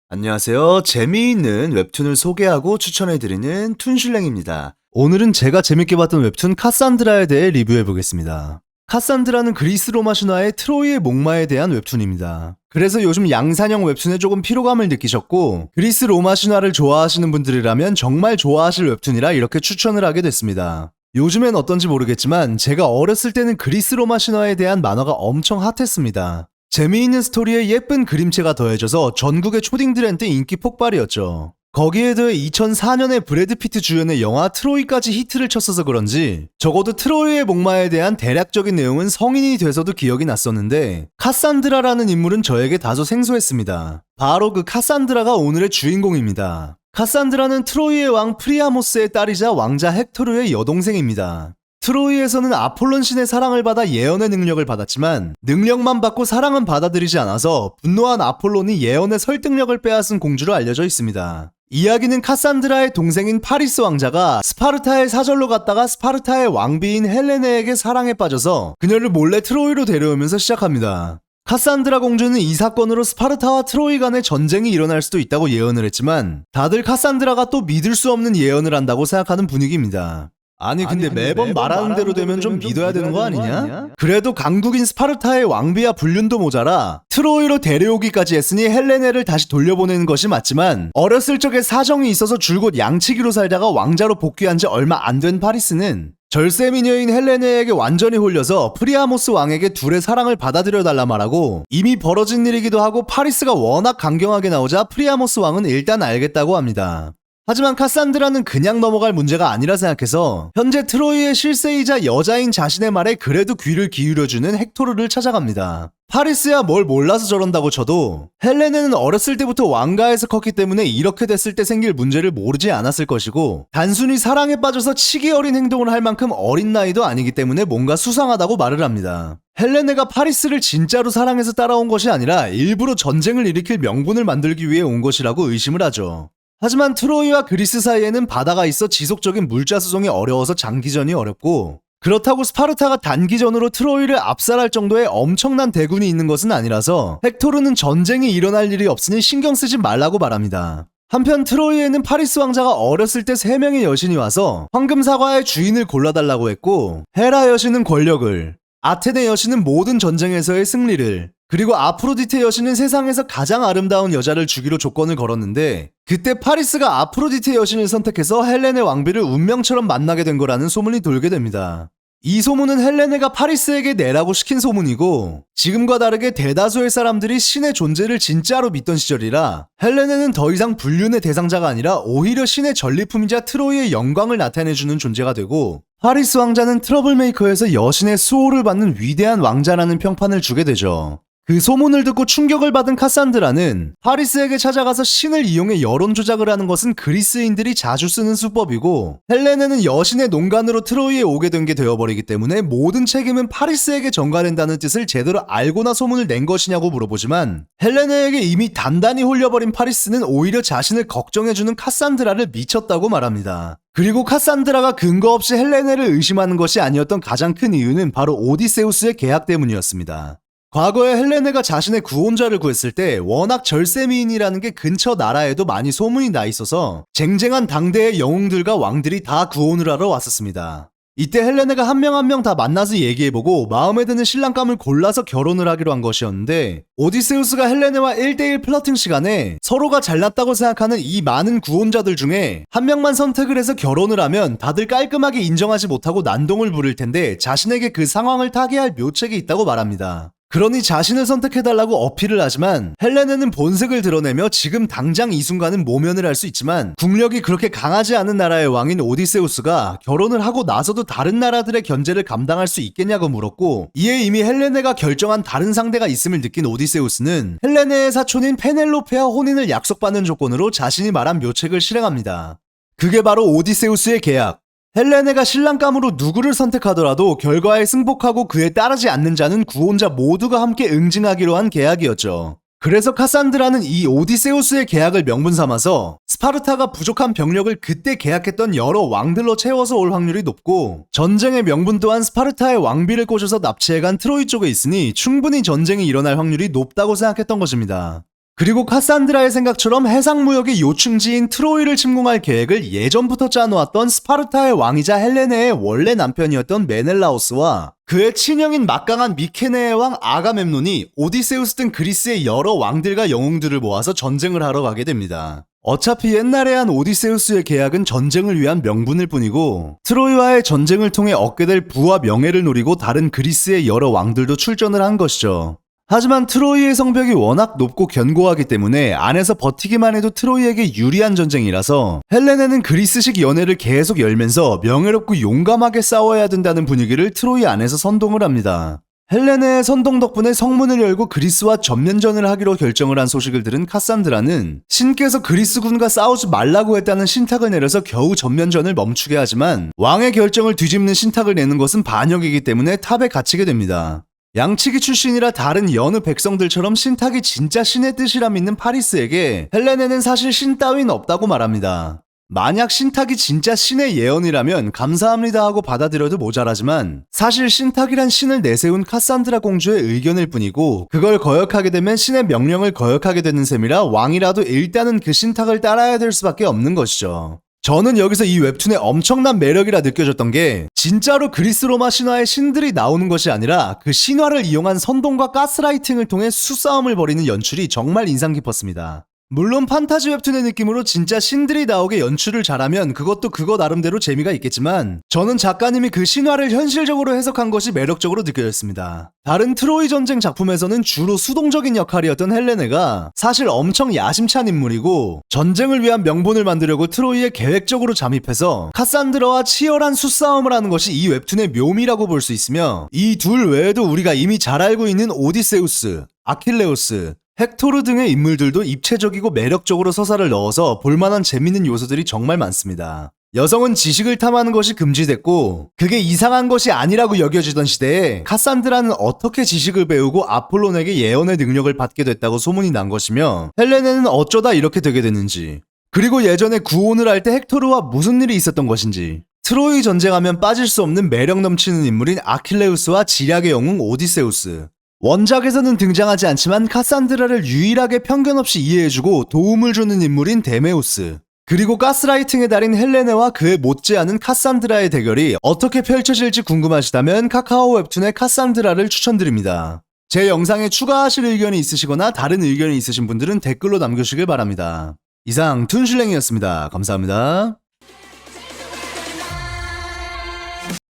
안녕하세요. 재미있는 웹툰을 소개하고 추천해드리는 툰슐랭입니다. 오늘은 제가 재밌게 봤던 웹툰 카산드라에 대해 리뷰해보겠습니다. 카산드라는 그리스 로마 신화의 트로이의 목마에 대한 웹툰입니다. 그래서 요즘 양산형 웹툰에 조금 피로감을 느끼셨고 그리스 로마 신화를 좋아하시는 분들이라면 정말 좋아하실 웹툰이라 이렇게 추천을 하게 됐습니다. 요즘엔 어떤지 모르겠지만 제가 어렸을 때는 그리스 로마 신화에 대한 만화가 엄청 핫했습니다. 재미있는 스토리에 예쁜 그림체가 더해져서 전국의 초딩들한테 인기 폭발이었죠. 거기에 더해 2004년에 브래드 피트 주연의 영화 트로이까지 히트를 쳤어서 그런지 적어도 트로이의 목마에 대한 대략적인 내용은 성인이 돼서도 기억이 났었는데 카산드라라는 인물은 저에게 다소 생소했습니다. 바로 그 카산드라가 오늘의 주인공입니다. 카산드라는 트로이의 왕 프리아모스의 딸이자 왕자 헥토르의 여동생입니다. 트로이에서는 아폴론 신의 사랑을 받아 예언의 능력을 받았지만 능력만 받고 사랑은 받아들이지 않아서 분노한 아폴론이 예언의 설득력을 빼앗은 공주로 알려져 있습니다. 이야기는 카산드라의 동생인 파리스 왕자가 스파르타에 사절로 갔다가 스파르타의 왕비인 헬레네에게 사랑에 빠져서 그녀를 몰래 트로이로 데려오면서 시작합니다. 카산드라 공주는 이 사건으로 스파르타와 트로이 간의 전쟁이 일어날 수도 있다고 예언을 했지만 다들 카산드라가 또 믿을 수 없는 예언을 한다고 생각하는 분위기입니다. 아니 근데 매번 말하는 대로 되면 좀 믿어야 되는 거 아니냐? 그래도 강국인 스파르타의 왕비와 불륜도 모자라 트로이로 데려오기까지 했으니 헬레네를 다시 돌려보내는 것이 맞지만 어렸을 적에 사정이 있어서 줄곧 양치기로 살다가 왕자로 복귀한 지 얼마 안 된 파리스는 절세 미녀인 헬레네에게 완전히 홀려서 프리아모스 왕에게 둘의 사랑을 받아들여 달라 말하고 이미 벌어진 일이기도 하고 파리스가 워낙 강경하게 나오자 프리아모스 왕은 일단 알겠다고 합니다. 하지만 카산드라는 그냥 넘어갈 문제가 아니라 생각해서 현재 트로이의 실세이자 여자인 자신의 말에 그래도 귀를 기울여주는 헥토르를 찾아갑니다. 파리스야 뭘 몰라서 저런다고 쳐도 헬레네는 어렸을 때부터 왕가에서 컸기 때문에 이렇게 됐을 때 생길 문제를 모르지 않았을 것이고 단순히 사랑에 빠져서 치기 어린 행동을 할 만큼 어린 나이도 아니기 때문에 뭔가 수상하다고 말을 합니다. 헬레네가 파리스를 진짜로 사랑해서 따라온 것이 아니라 일부러 전쟁을 일으킬 명분을 만들기 위해 온 것이라고 의심을 하죠. 하지만 트로이와 그리스 사이에는 바다가 있어 지속적인 물자 수송이 어려워서 장기전이 어렵고 그렇다고 스파르타가 단기전으로 트로이를 압살할 정도의 엄청난 대군이 있는 것은 아니라서 헥토르는 전쟁이 일어날 일이 없으니 신경 쓰지 말라고 말합니다. 한편 트로이에는 파리스 왕자가 어렸을 때 3명의 여신이 와서 황금 사과의 주인을 골라달라고 했고 헤라 여신은 권력을, 아테네 여신은 모든 전쟁에서의 승리를, 그리고 아프로디테 여신은 세상에서 가장 아름다운 여자를 주기로 조건을 걸었는데 그때 파리스가 아프로디테 여신을 선택해서 헬레네 왕비를 운명처럼 만나게 된 거라는 소문이 돌게 됩니다. 이 소문은 헬레네가 파리스에게 내라고 시킨 소문이고 지금과 다르게 대다수의 사람들이 신의 존재를 진짜로 믿던 시절이라 헬레네는 더 이상 불륜의 대상자가 아니라 오히려 신의 전리품이자 트로이의 영광을 나타내주는 존재가 되고 파리스 왕자는 트러블메이커에서 여신의 수호를 받는 위대한 왕자라는 평판을 주게 되죠. 그 소문을 듣고 충격을 받은 카산드라는 파리스에게 찾아가서 신을 이용해 여론 조작을 하는 것은 그리스인들이 자주 쓰는 수법이고 헬레네는 여신의 농간으로 트로이에 오게 된 게 되어버리기 때문에 모든 책임은 파리스에게 전가된다는 뜻을 제대로 알고나 소문을 낸 것이냐고 물어보지만 헬레네에게 이미 단단히 홀려버린 파리스는 오히려 자신을 걱정해주는 카산드라를 미쳤다고 말합니다. 그리고 카산드라가 근거 없이 헬레네를 의심하는 것이 아니었던 가장 큰 이유는 바로 오디세우스의 계약 때문이었습니다. 과거에 헬레네가 자신의 구원자를 구했을 때 워낙 절세미인이라는 게 근처 나라에도 많이 소문이 나 있어서 쟁쟁한 당대의 영웅들과 왕들이 다 구원을 하러 왔었습니다. 이때 헬레네가 한 명 한 명 다 만나서 얘기해보고 마음에 드는 신랑감을 골라서 결혼을 하기로 한 것이었는데 오디세우스가 헬레네와 1대1 플러팅 시간에 서로가 잘났다고 생각하는 이 많은 구원자들 중에 한 명만 선택을 해서 결혼을 하면 다들 깔끔하게 인정하지 못하고 난동을 부릴 텐데 자신에게 그 상황을 타개할 묘책이 있다고 말합니다. 그러니 자신을 선택해달라고 어필을 하지만 헬레네는 본색을 드러내며 지금 당장 이 순간은 모면을 할 수 있지만 국력이 그렇게 강하지 않은 나라의 왕인 오디세우스가 결혼을 하고 나서도 다른 나라들의 견제를 감당할 수 있겠냐고 물었고 이에 이미 헬레네가 결정한 다른 상대가 있음을 느낀 오디세우스는 헬레네의 사촌인 페넬로페와 혼인을 약속받는 조건으로 자신이 말한 묘책을 실행합니다. 그게 바로 오디세우스의 계약. 헬레네가 신랑감으로 누구를 선택하더라도 결과에 승복하고 그에 따르지 않는 자는 구원자 모두가 함께 응징하기로 한 계약이었죠. 그래서 카산드라는 이 오디세우스의 계약을 명분 삼아서 스파르타가 부족한 병력을 그때 계약했던 여러 왕들로 채워서 올 확률이 높고 전쟁의 명분 또한 스파르타의 왕비를 꼬셔서 납치해간 트로이 쪽에 있으니 충분히 전쟁이 일어날 확률이 높다고 생각했던 것입니다. 그리고 카산드라의 생각처럼 해상무역의 요충지인 트로이를 침공할 계획을 예전부터 짜놓았던 스파르타의 왕이자 헬레네의 원래 남편이었던 메넬라오스와 그의 친형인 막강한 미케네의 왕 아가멤논이 오디세우스 등 그리스의 여러 왕들과 영웅들을 모아서 전쟁을 하러 가게 됩니다. 어차피 옛날에 한 오디세우스의 계약은 전쟁을 위한 명분일 뿐이고 트로이와의 전쟁을 통해 얻게 될 부와 명예를 노리고 다른 그리스의 여러 왕들도 출전을 한 것이죠. 하지만 트로이의 성벽이 워낙 높고 견고하기 때문에 안에서 버티기만 해도 트로이에게 유리한 전쟁이라서 헬레네는 그리스식 연회를 계속 열면서 명예롭고 용감하게 싸워야 된다는 분위기를 트로이 안에서 선동을 합니다. 헬레네의 선동 덕분에 성문을 열고 그리스와 전면전을 하기로 결정을 한 소식을 들은 카산드라는 신께서 그리스군과 싸우지 말라고 했다는 신탁을 내려서 겨우 전면전을 멈추게 하지만 왕의 결정을 뒤집는 신탁을 내는 것은 반역이기 때문에 탑에 갇히게 됩니다. 양치기 출신이라 다른 여느 백성들처럼 신탁이 진짜 신의 뜻이라 믿는 파리스에게 헬레네는 사실 신 따윈 없다고 말합니다. 만약 신탁이 진짜 신의 예언이라면 감사합니다 하고 받아들여도 모자라지만 사실 신탁이란 신을 내세운 카산드라 공주의 의견일 뿐이고 그걸 거역하게 되면 신의 명령을 거역하게 되는 셈이라 왕이라도 일단은 그 신탁을 따라야 될 수밖에 없는 것이죠. 저는 여기서 이 웹툰의 엄청난 매력이라 느껴졌던 게 진짜로 그리스 로마 신화의 신들이 나오는 것이 아니라 그 신화를 이용한 선동과 가스라이팅을 통해 수싸움을 벌이는 연출이 정말 인상 깊었습니다. 물론 판타지 웹툰의 느낌으로 진짜 신들이 나오게 연출을 잘하면 그것도 그거 나름대로 재미가 있겠지만 저는 작가님이 그 신화를 현실적으로 해석한 것이 매력적으로 느껴졌습니다. 다른 트로이 전쟁 작품에서는 주로 수동적인 역할이었던 헬레네가 사실 엄청 야심찬 인물이고 전쟁을 위한 명분을 만들려고 트로이에 계획적으로 잠입해서 카산드라와 치열한 수싸움을 하는 것이 이 웹툰의 묘미라고 볼 수 있으며 이 둘 외에도 우리가 이미 잘 알고 있는 오디세우스, 아킬레우스, 헥토르 등의 인물들도 입체적이고 매력적으로 서사를 넣어서 볼만한 재밌는 요소들이 정말 많습니다. 여성은 지식을 탐하는 것이 금지됐고 그게 이상한 것이 아니라고 여겨지던 시대에 카산드라는 어떻게 지식을 배우고 아폴론에게 예언의 능력을 받게 됐다고 소문이 난 것이며 헬레네는 어쩌다 이렇게 되게 됐는지 그리고 예전에 구혼을 할 때 헥토르와 무슨 일이 있었던 것인지 트로이 전쟁하면 빠질 수 없는 매력 넘치는 인물인 아킬레우스와 지략의 영웅 오디세우스 원작에서는 등장하지 않지만 카산드라를 유일하게 편견 없이 이해해주고 도움을 주는 인물인 데메우스 그리고 가스라이팅의 달인 헬레네와 그에 못지않은 카산드라의 대결이 어떻게 펼쳐질지 궁금하시다면 카카오 웹툰의 카산드라를 추천드립니다. 제 영상에 추가하실 의견이 있으시거나 다른 의견이 있으신 분들은 댓글로 남겨주시길 바랍니다. 이상 툰슐랭이었습니다. 감사합니다.